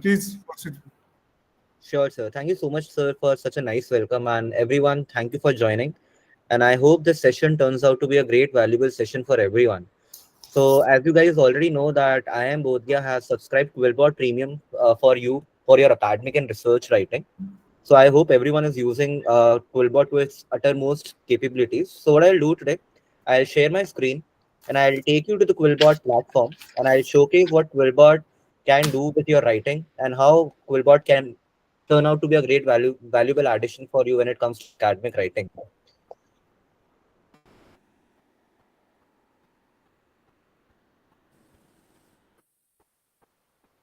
Please proceed. Sure, sir. Thank you so much, sir, for such a nice welcome. And everyone, thank you for joining. And I hope this session turns out to be a great, valuable session for everyone. So, as you guys already know, that I am Bodhya has subscribed QuillBot Premium for you for your academic and research writing. So, I hope everyone is using QuillBot to its uttermost capabilities. So, what I'll do today, I'll share my screen and I'll take you to the QuillBot platform and I'll showcase what QuillBot can do with your writing and how QuillBot can turn out to be a great valuable addition for you when it comes to academic writing.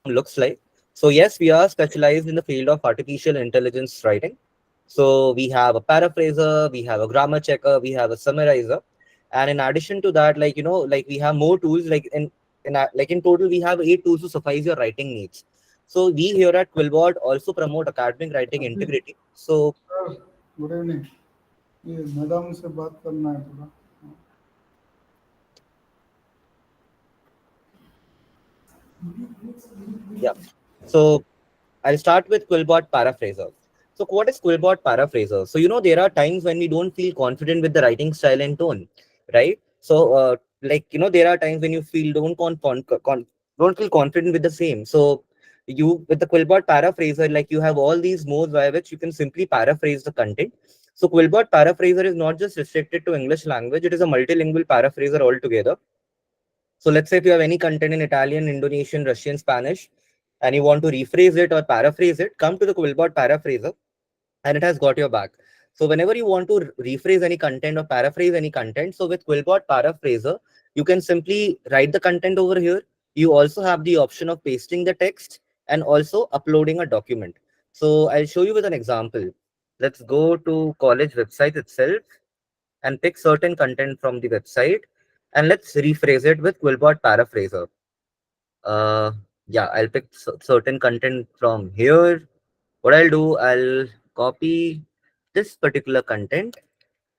Looks like. So yes, we are specialized in the field of artificial intelligence writing. So we have a paraphraser, we have a grammar checker, we have a summarizer, and in addition to that, like we have more tools. Like in total, we have 8 tools to suffice your writing needs. So we here at QuillBot also promote academic writing अभी integrity. So sir good evening, ये madam से बात करना है थोड़ा. yeah, so I'll start with QuillBot Paraphraser. So, what is QuillBot Paraphraser? So, there are times when we don't feel confident with the writing style and tone, right? So, there are times when you feel don't feel confident with the same. So, you with the QuillBot Paraphraser, like you have all these modes by which you can simply paraphrase the content. So, QuillBot Paraphraser is not just restricted to English language; it is a multilingual paraphraser altogether. So let's say if you have any content in Italian, Indonesian, Russian, Spanish, and you want to rephrase it or paraphrase it, come to the QuillBot Paraphraser and it has got your back. So whenever you want to rephrase any content or paraphrase any content, so with QuillBot Paraphraser, you can simply write the content over here. You also have the option of pasting the text and also uploading a document. So I'll show you with an example. Let's go to college website itself and pick certain content from the website and let's rephrase it with QuillBot Paraphraser. Uh, yeah, I'll pick certain content from here. What I'll do, I'll copy this particular content.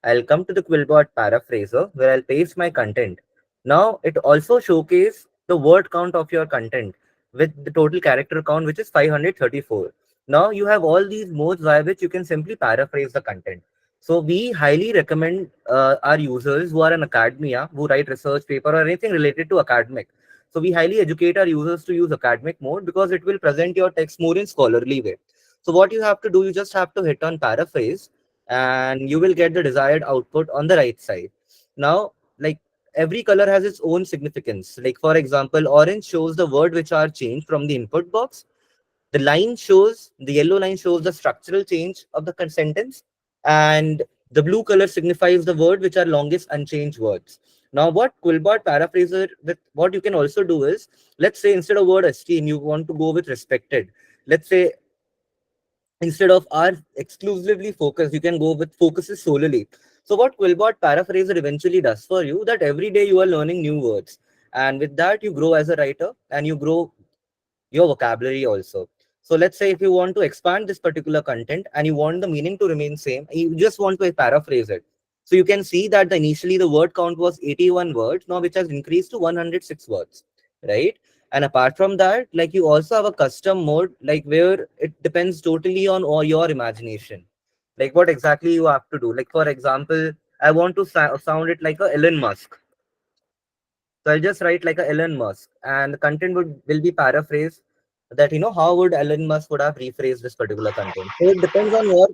I'll come to the QuillBot Paraphraser where I'll paste my content. Now it also showcases the word count of your content with the total character count, which is 534. Now you have all these modes by which you can simply paraphrase the content. So we highly recommend our users who are in academia, who write research paper or anything related to academic. So we highly educate our users to use academic mode because it will present your text more in scholarly way. So what you have to do, you just have to hit on paraphrase and you will get the desired output on the right side. Now, like every color has its own significance. Like for example, orange shows the word which are changed from the input box. The yellow line shows the structural change of the sentence, and the blue color signifies the word which are longest unchanged words. Now, what QuillBot Paraphraser, with what you can also do is, let's say instead of word esteem, you want to go with respected. Let's say instead of are exclusively focused, you can go with focuses solely. So what QuillBot Paraphraser eventually does for you, that every day you are learning new words, and with that you grow as a writer and you grow your vocabulary also. So let's say if you want to expand this particular content and you want the meaning to remain same, you just want to paraphrase it. So you can see that initially the word count was 81 words, now which has increased to 106 words, right? And apart from that, like you also have a custom mode, like where it depends totally on all your imagination. Like what exactly you have to do. Like for example, I want to sound it like a Elon Musk. So I'll just write like a Elon Musk, and the content will be paraphrased. That how would Elon Musk would have rephrased this particular content. So it depends on your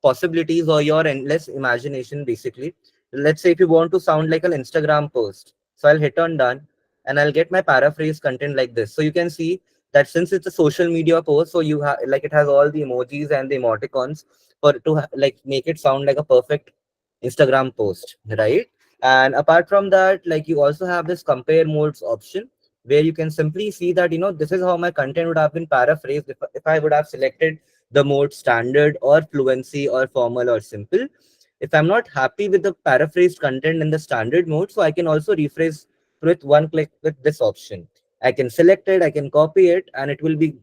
possibilities or your endless imagination. Basically, let's say if you want to sound like an Instagram post, so I'll hit on done, and I'll get my paraphrase content like this. So you can see that since it's a social media post, so you have like it has all the emojis and the emoticons for to like make it sound like a perfect Instagram post, right? And apart from that, like you also have this compare modes option where you can simply see that, this is how my content would have been paraphrased if I would have selected the mode standard or fluency or formal or simple. If I'm not happy with the paraphrased content in the standard mode, so I can also rephrase with one click with this option. I can select it, I can copy it, and it will be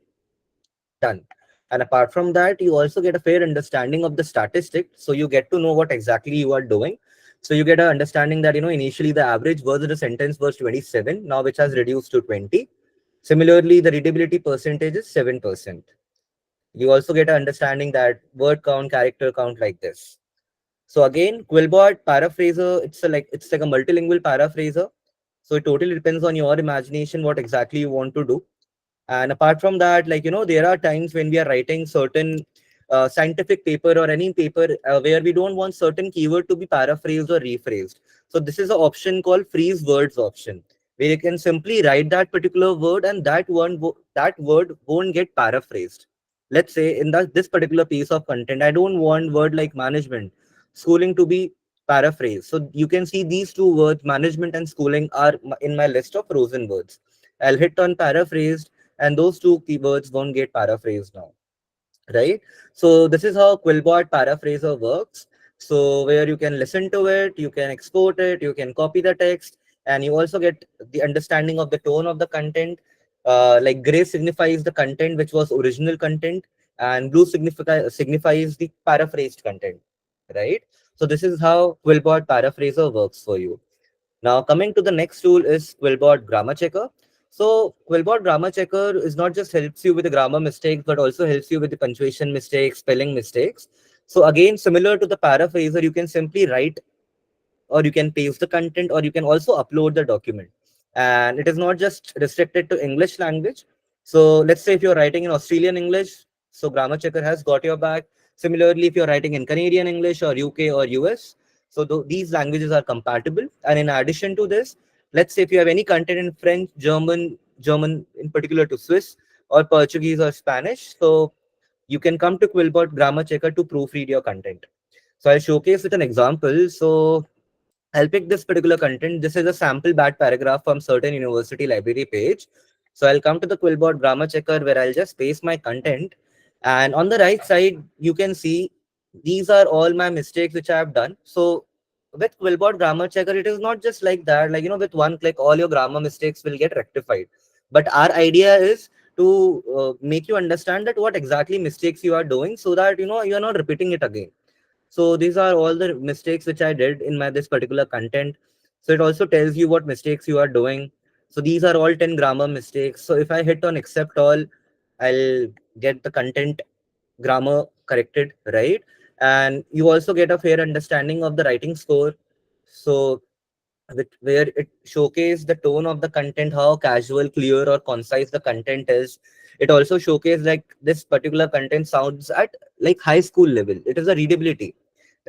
done. And apart from that, you also get a fair understanding of the statistics. So you get to know what exactly you are doing. So you get an understanding that, initially the average words of the sentence was 27, now which has reduced to 20. Similarly, the readability percentage is 7%. You also get an understanding that word count, character count like this. So again, QuillBot paraphraser, it's like a multilingual paraphraser. So it totally depends on your imagination what exactly you want to do. And apart from that, there are times when we are writing certain scientific paper or any paper where we don't want certain keyword to be paraphrased or rephrased. So this is an option called freeze words option, where you can simply write that particular word and that word won't get paraphrased. Let's say in this particular piece of content, I don't want word like management, schooling to be paraphrased. So you can see these two words, management and schooling, are in my list of frozen words. I'll hit on paraphrased and those two keywords won't get paraphrased now, right? So this is how QuillBot paraphraser works. So where you can listen to it, you can export it, you can copy the text, and you also get the understanding of the tone of the content. Like gray signifies the content which was original content, and blue signifies the paraphrased content, right? So this is how QuillBot paraphraser works for you. Now, coming to the next tool is QuillBot Grammar Checker. So, QuillBot Grammar Checker is not just helps you with the grammar mistakes, but also helps you with the punctuation mistakes, spelling mistakes. So, again, similar to the paraphraser, you can simply write or you can paste the content or you can also upload the document. And it is not just restricted to English language. So let's say if you're writing in Australian English, so grammar checker has got your back. Similarly, if you're writing in Canadian English or UK or US, so these languages are compatible. And in addition to this, let's say if you have any content in French, German in particular to Swiss, or Portuguese or Spanish, so you can come to QuillBot grammar checker to proofread your content. So I'll showcase with an example. So I'll pick this particular content. This is a sample bad paragraph from certain university library page. So I'll come to the QuillBot grammar checker where I'll just paste my content. And on the right side, you can see these are all my mistakes which I have done. So with QuillBot grammar checker, it is not just like that. Like, with one click, all your grammar mistakes will get rectified. But our idea is to make you understand that what exactly mistakes you are doing so that, you're not repeating it again. So these are all the mistakes which I did in my this particular content. So it also tells you what mistakes you are doing. So these are all 10 grammar mistakes. So if I hit on accept all, I'll get the content grammar corrected, right? And you also get a fair understanding of the writing score. So where it showcased the tone of the content, how casual, clear, or concise the content is. It also showcased like this particular content sounds at like high school level. It is a readability,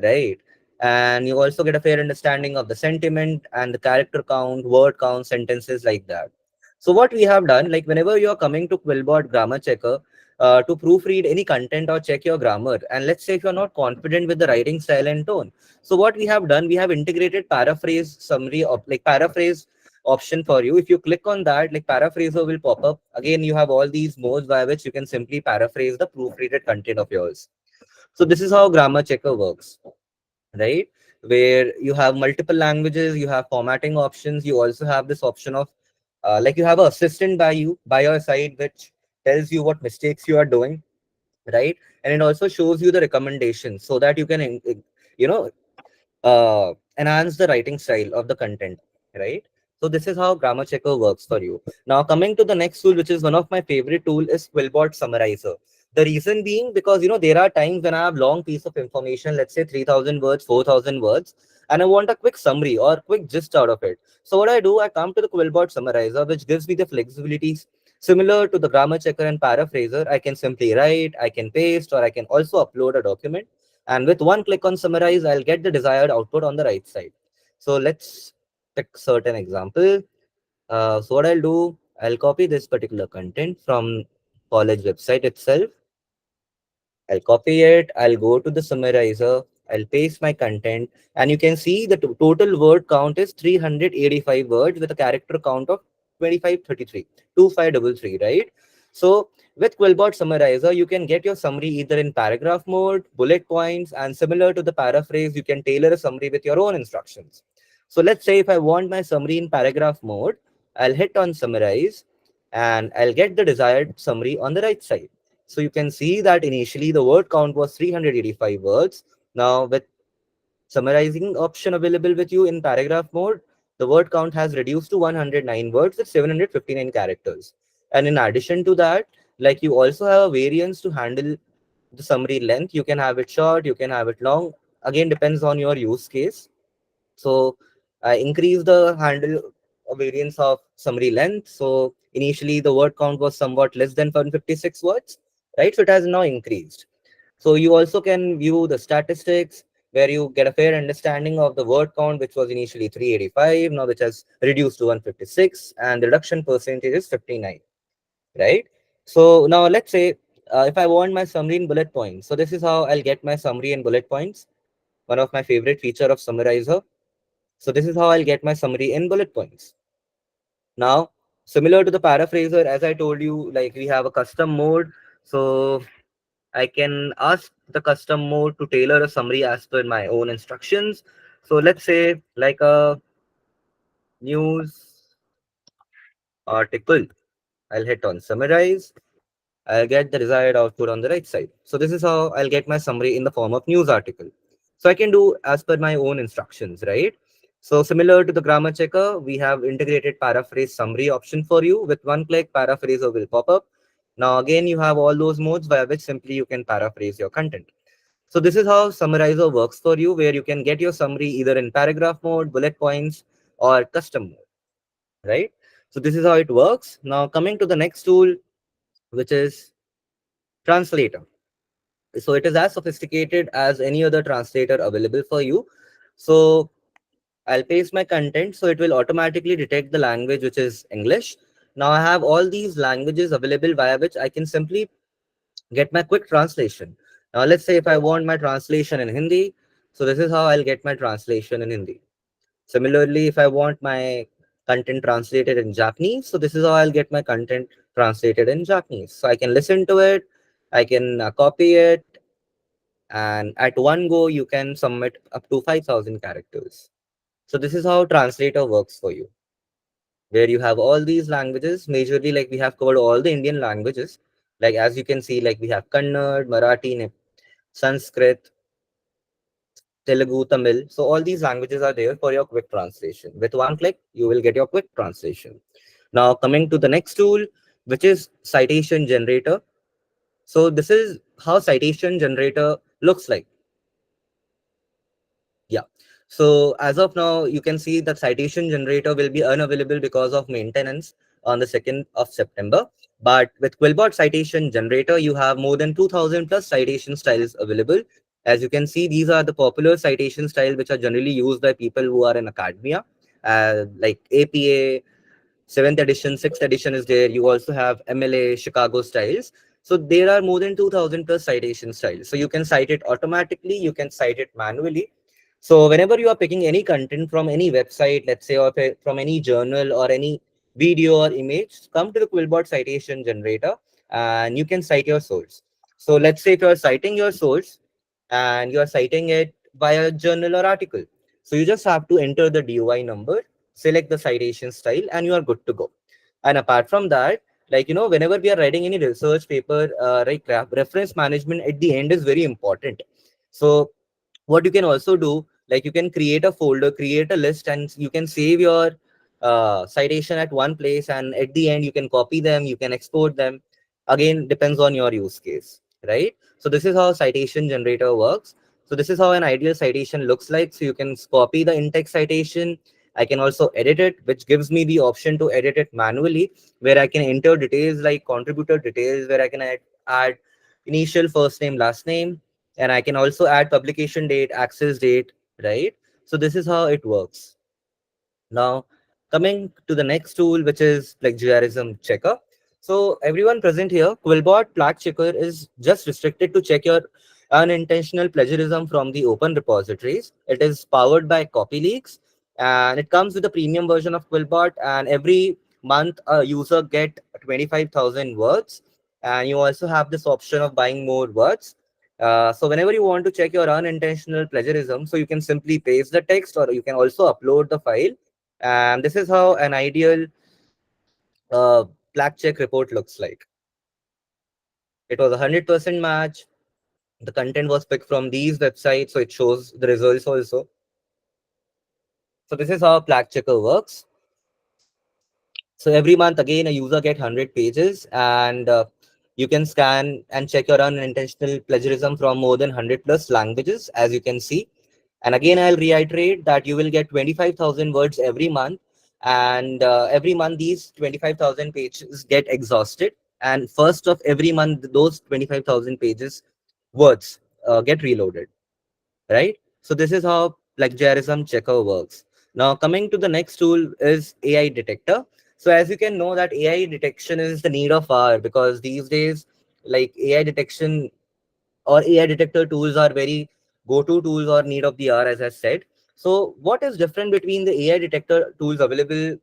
right? And you also get a fair understanding of the sentiment and the character count, word count, sentences like that. So what we have done, like whenever you are coming to QuillBot grammar checker to proofread any content or check your grammar, and let's say if you're not confident with the writing style and tone, so what we have done, we have integrated paraphrase summary of like paraphrase option for you. If you click on that, like paraphraser will pop up. Again, you have all these modes by which you can simply paraphrase the proofreaded content of yours. So this is how grammar checker works, right? Where you have multiple languages, you have formatting options, you also have this option of like you have an assistant by your side which tells you what mistakes you are doing, right? And it also shows you the recommendations so that you can you know enhance the writing style of the content, right? So this is how grammar checker works for you. Now coming to the next tool, which is one of my favorite tool, is QuillBot Summarizer. The reason being because there are times when I have long piece of information, let's say 3,000 words, 4,000 words, and I want a quick summary or quick gist out of it. So what I do, I come to the QuillBot Summarizer, which gives me the flexibilities similar to the grammar checker and paraphraser. I can simply write, I can paste, or I can also upload a document, and with one click on summarize, I'll get the desired output on the right side. So let's pick certain example. So what I'll do, I'll copy this particular content from college website itself. I'll copy it. I'll go to the summarizer. I'll paste my content, and you can see the total word count is 385 words with a character count of 2533, 2533, right? So with QuillBot Summarizer, you can get your summary either in paragraph mode, bullet points, and similar to the paraphrase, you can tailor a summary with your own instructions. So let's say if I want my summary in paragraph mode, I'll hit on summarize, and I'll get the desired summary on the right side. So you can see that initially the word count was 385 words. Now with summarizing option available with you in paragraph mode, the word count has reduced to 109 words with 759 characters. And in addition to that, like you also have a variance to handle the summary length. You can have it short, you can have it long. Again, depends on your use case. So I increase the handle variance of summary length. So initially the word count was somewhat less than 156 words, right? So it has now increased. So you also can view the statistics where you get a fair understanding of the word count, which was initially 385, now which has reduced to 156, and the reduction percentage is 59, right? So now let's say if I want my summary in bullet points, so this is how I'll get my summary in bullet points, one of my favorite feature of Summarizer. So this is how I'll get my summary in bullet points. Now, similar to the paraphraser, as I told you, like we have a custom mode. So I can ask the custom mode to tailor a summary as per my own instructions. So let's say like a news article. I'll hit on summarize. I'll get the desired output on the right side. So this is how I'll get my summary in the form of news article. So I can do as per my own instructions, right? So similar to the grammar checker, we have integrated paraphrase summary option for you. With one click, paraphraser will pop up. Now again, you have all those modes via which simply you can paraphrase your content. So this is how Summarizer works for you, where you can get your summary either in paragraph mode, bullet points, or custom mode, right? So this is how it works. Now coming to the next tool, which is Translator. So it is as sophisticated as any other translator available for you. So I'll paste my content, so it will automatically detect the language, which is English. Now I have all these languages available via which I can simply get my quick translation. Now let's say if I want my translation in Hindi, so this is how I'll get my translation in Hindi. Similarly, if I want my content translated in Japanese, so this is how I'll get my content translated in Japanese. So I can listen to it, I can copy it, and at one go you can submit up to 5,000 characters. So this is how translator works for you, where you have all these languages. Majorly, like we have covered all the Indian languages. Like as you can see, like we have Kannada, Marathi, Sanskrit, Telugu, Tamil. So all these languages are there for your quick translation. With one click, you will get your quick translation. Now coming to the next tool, which is citation generator. So this is how citation generator looks like. Yeah. So as of now, you can see that citation generator will be unavailable because of maintenance on the 2nd of September. But with QuillBot citation generator, you have more than 2000 plus citation styles available. As you can see, these are the popular citation style which are generally used by people who are in academia, like APA, 7th edition, 6th edition is there. You also have MLA, Chicago styles. So there are more than 2000 plus citation styles. So you can cite it automatically, you can cite it manually. So whenever you are picking any content from any website, let's say, or from any journal or any video or image, come to the QuillBot citation generator and you can cite your source. So let's say if you are citing your source and you are citing it via journal or article. So you just have to enter the DOI number, select the citation style, and you are good to go. And apart from that, like, whenever we are writing any research paper, right, reference management at the end is very important. So what you can also do, like you can create a folder, create a list, and you can save your citation at one place, and at the end you can copy them, you can export them. Again, depends on your use case, right? So this is how citation generator works. So this is how an ideal citation looks like. So you can copy the in-text citation. I can also edit it, which gives me the option to edit it manually, where I can enter details like contributor details, where I can add initial, first name, last name, and I can also add publication date, access date, right? So this is how it works. Now, coming to the next tool, which is plagiarism checker. So everyone present here, QuillBot Plag Checker is just restricted to check your unintentional plagiarism from the open repositories. It is powered by CopyLeaks, and it comes with a premium version of QuillBot. And every month, a user get 25,000 words, and you also have this option of buying more words. So whenever you want to check your unintentional plagiarism, so you can simply paste the text, or you can also upload the file, and this is how an ideal uh, black check report looks like. It was a 100% match. The content was picked from these websites, so it shows the results also. So this is how black checker works. So every month, again, a user get 100 pages, and you can scan and check your unintentional plagiarism from more than 100 plus languages, as you can see. And again, I'll reiterate that you will get 25,000 words every month, and every month these 25,000 pages get exhausted. And first of every month, those 25,000 pages words get reloaded, right? So this is how plagiarism checker works. Now coming to the next tool is AI detector. So as you can know that AI detection is the need of hour, because these days like AI detection or AI detector tools are very go-to tools or need of the hour, as I said. So what is different between the AI detector tools available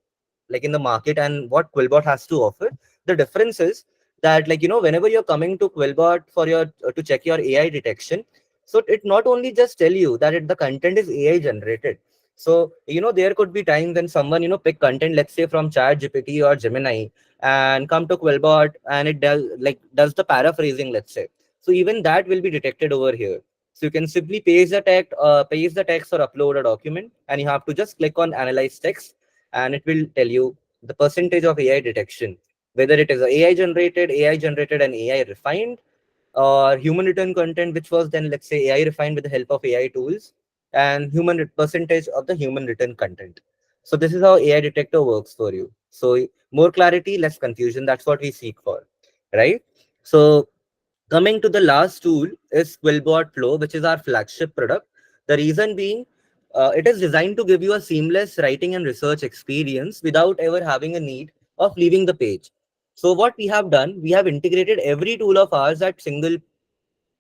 like in the market and what QuillBot has to offer? The difference is that, like, whenever you're coming to QuillBot for your to check your AI detection, so it not only just tell you that the content is AI generated. So there could be times when someone pick content, let's say from Chat GPT or Gemini, and come to QuillBot, and it does the paraphrasing, let's say. So even that will be detected over here. So you can simply paste the text or upload a document, and you have to just click on analyze text, and it will tell you the percentage of AI detection, whether it is AI generated and AI refined, or human written content, which was then, let's say, AI refined with the help of AI tools, and percentage of the human written content. So this is how AI detector works for you. So more clarity, less confusion. That's what we seek for, right? So coming to the last tool is QuillBot Flow, which is our flagship product. The reason being, it is designed to give you a seamless writing and research experience without ever having a need of leaving the page. So what we have done, we have integrated every tool of ours at single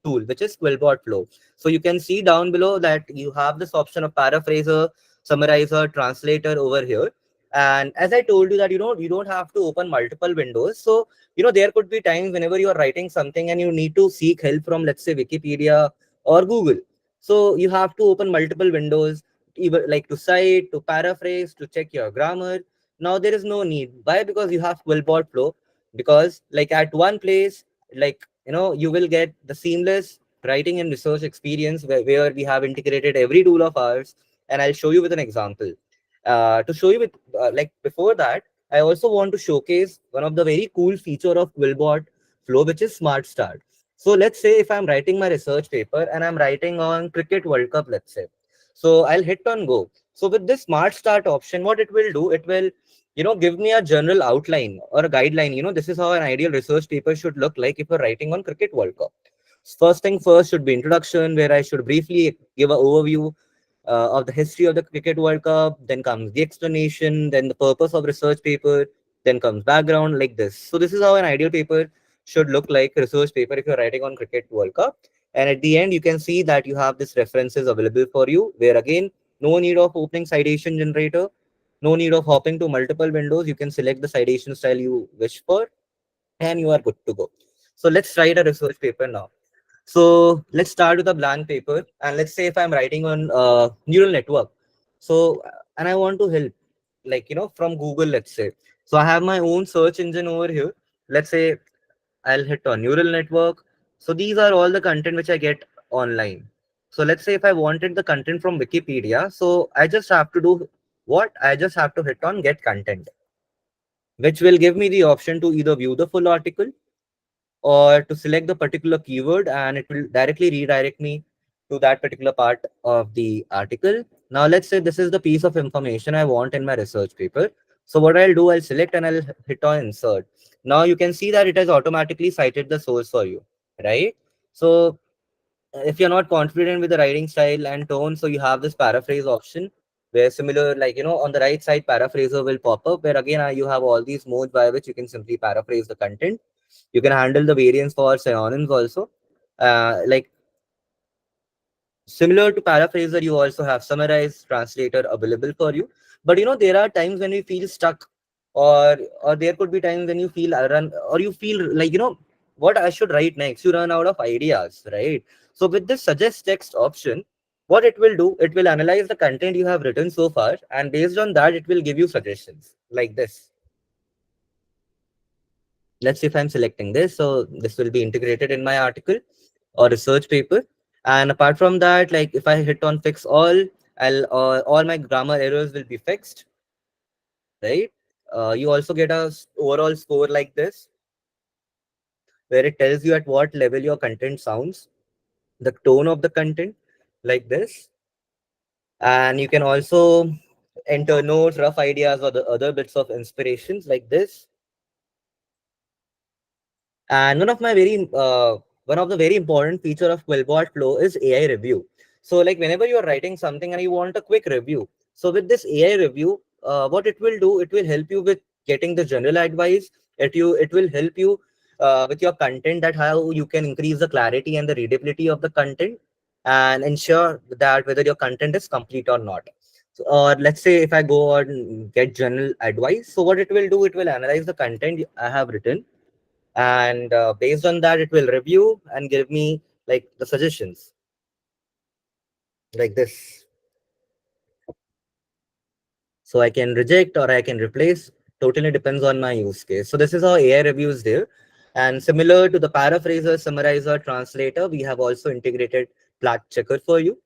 tool, which is QuillBot Flow. So you can see down below that you have this option of paraphraser, summarizer, translator over here. And as I told you that you don't have to open multiple windows. So there could be times whenever you are writing something and you need to seek help from, let's say, Wikipedia or Google. So you have to open multiple windows, either like to cite, to paraphrase, to check your grammar. Now there is no need. Why? Because you have QuillBot Flow. Because like at one place, like you will get the seamless writing and research experience where we have integrated every tool of ours. And I'll show you with an example. To show you with like before that, I also want to showcase one of the very cool feature of QuillBot Flow, which is Smart Start. So let's say if I'm writing my research paper and I'm writing on Cricket World Cup, let's say. So I'll hit on go. So with this Smart Start option, what it will do, it will give me a general outline or a guideline. This is how an ideal research paper should look like if you're writing on Cricket World Cup. First thing first should be introduction, where I should briefly give an overview of the history of the Cricket World Cup. Then comes the explanation, then the purpose of research paper, then comes background, like this. So this is how an ideal paper should look like, research paper, if you're writing on Cricket World Cup. And at the end, you can see that you have this references available for you, where again, no need of opening citation generator, no need of hopping to multiple windows. You can select the citation style you wish for, and you are good to go. So let's write a research paper now. So let's start with a blank paper. And let's say if I'm writing on neural network. So, and I want to help, like, from Google, let's say. So I have my own search engine over here. Let's say I'll hit on neural network. So these are all the content which I get online. So let's say if I wanted the content from Wikipedia, so I just have to do what? I just have to hit on get content, which will give me the option to either view the full article or to select the particular keyword, and it will directly redirect me to that particular part of the article. Now, let's say this is the piece of information I want in my research paper. So what I'll do, I'll select and I'll hit on insert. Now you can see that it has automatically cited the source for you, right? So if you're not confident with the writing style and tone, so you have this paraphrase option, where similar, like, on the right side, paraphraser will pop up, where again you have all these modes by which you can simply paraphrase the content. You can handle the variants for synonyms also. Like similar to paraphraser, you also have summarize, translator available for you. But there are times when you feel stuck, or there could be times when you feel run, or you feel like what I should write next. You run out of ideas, right? So with this suggest text option, what it will do, it will analyze the content you have written so far, and based on that, it will give you suggestions like this. Let's see if I'm selecting this. So this will be integrated in my article or research paper. And apart from that, like if I hit on fix all, all my grammar errors will be fixed, right? You also get a overall score like this, where it tells you at what level your content sounds, the tone of the content, like this. And you can also enter notes, rough ideas, or the other bits of inspirations like this. And one of the very important feature of QuillBot Flow is AI review. So like whenever you're writing something and you want a quick review, so with this AI review, what it will do, it will help you with getting the general advice. It will help you with your content, that how you can increase the clarity and the readability of the content, and ensure that whether your content is complete or not. So, or let's say if I go and get general advice, so what it will do, it will analyze the content I have written, and based on that it will review and give me like the suggestions like this. So I can reject or I can replace, totally depends on my use case. So this is how AI reviews there. And similar to the paraphraser, summarizer, translator, we have also integrated plat checker for you.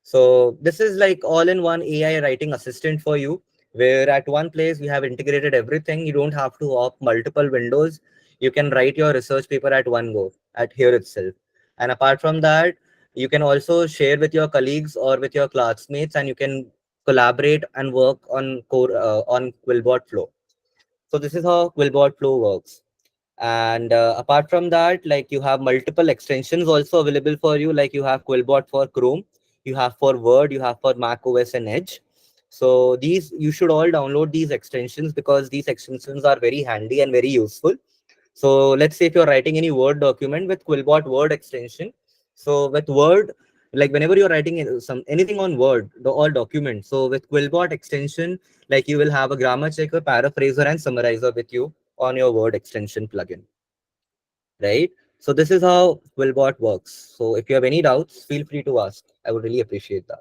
So this is like all-in-one AI writing assistant for you, where at one place we have integrated everything. You don't have to op multiple windows. You can write your research paper at one go at here itself. And apart from that, you can also share with your colleagues or with your classmates, and you can collaborate and work on core on QuillBot Flow. So this is how QuillBot Flow works. And apart from that, like you have multiple extensions also available for you. Like you have QuillBot for Chrome, you have for Word, you have for Mac OS and Edge. So these, you should all download these extensions, because these extensions are very handy and very useful. So let's say if you're writing any Word document with QuillBot Word extension, so with Word, like whenever you're writing some anything on Word, all documents, so with QuillBot extension, like you will have a grammar checker, paraphraser, and summarizer with you on your Word extension plugin, right? So this is how QuillBot works. So if you have any doubts, feel free to ask. I would really appreciate that.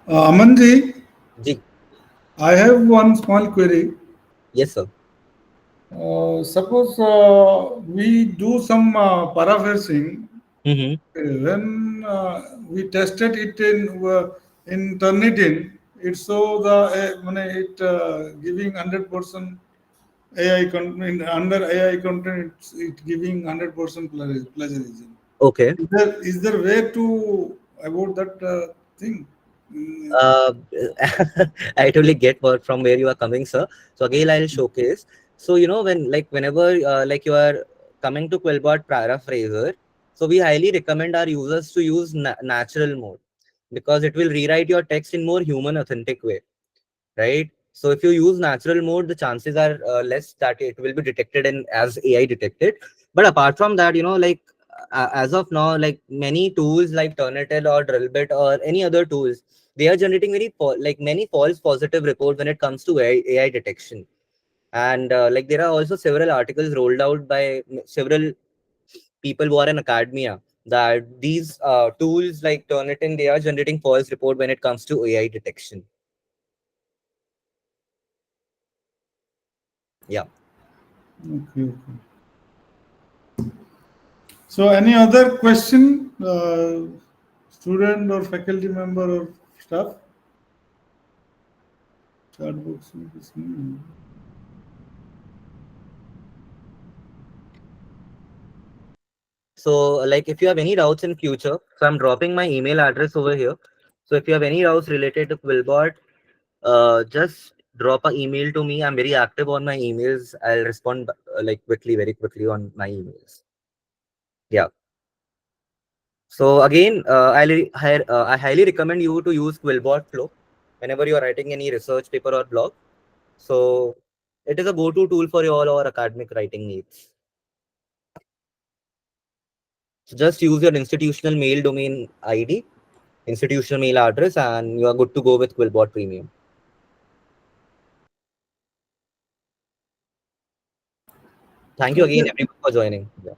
Amanji, Ji. I have one small query. Yes, sir. Suppose we do some paraphrasing. Mm-hmm. When we tested it in Turnitin, it show the it giving 100% AI content. Under AI content, it giving 100% plagiarism. Okay. Is there way to about that thing? Mm, Uh, I totally get what from where you are coming, sir. So again, I'll showcase. So whenever like you are coming to QuillBot paraphraser, so we highly recommend our users to use natural mode, because it will rewrite your text in more human authentic way, right? So if you use natural mode, the chances are less that it will be detected and as AI detected. But apart from that, as of now, like many tools like Turnitin or Drillbit or any other tools, they are generating like many false positive reports when it comes to AI detection. And like there are also several articles rolled out by several people who are in academia, that these tools like Turnitin, they are generating false report when it comes to AI detection. Yeah. okay, okay. So, any other question, student or faculty member or staff? Chat box. So, like, if you have any doubts in future, so I'm dropping my email address over here. So, if you have any doubts related to QuillBot, just drop an email to me. I'm very active on my emails. I'll respond like quickly, very quickly on my emails. Yeah. So again, I highly recommend you to use QuillBot Flow whenever you're writing any research paper or blog. So it is a go-to tool for all our academic writing needs. So just use your institutional mail domain ID, institutional mail address, and you are good to go with QuillBot Premium. Thank you again, Okay. everyone, for joining. Yeah.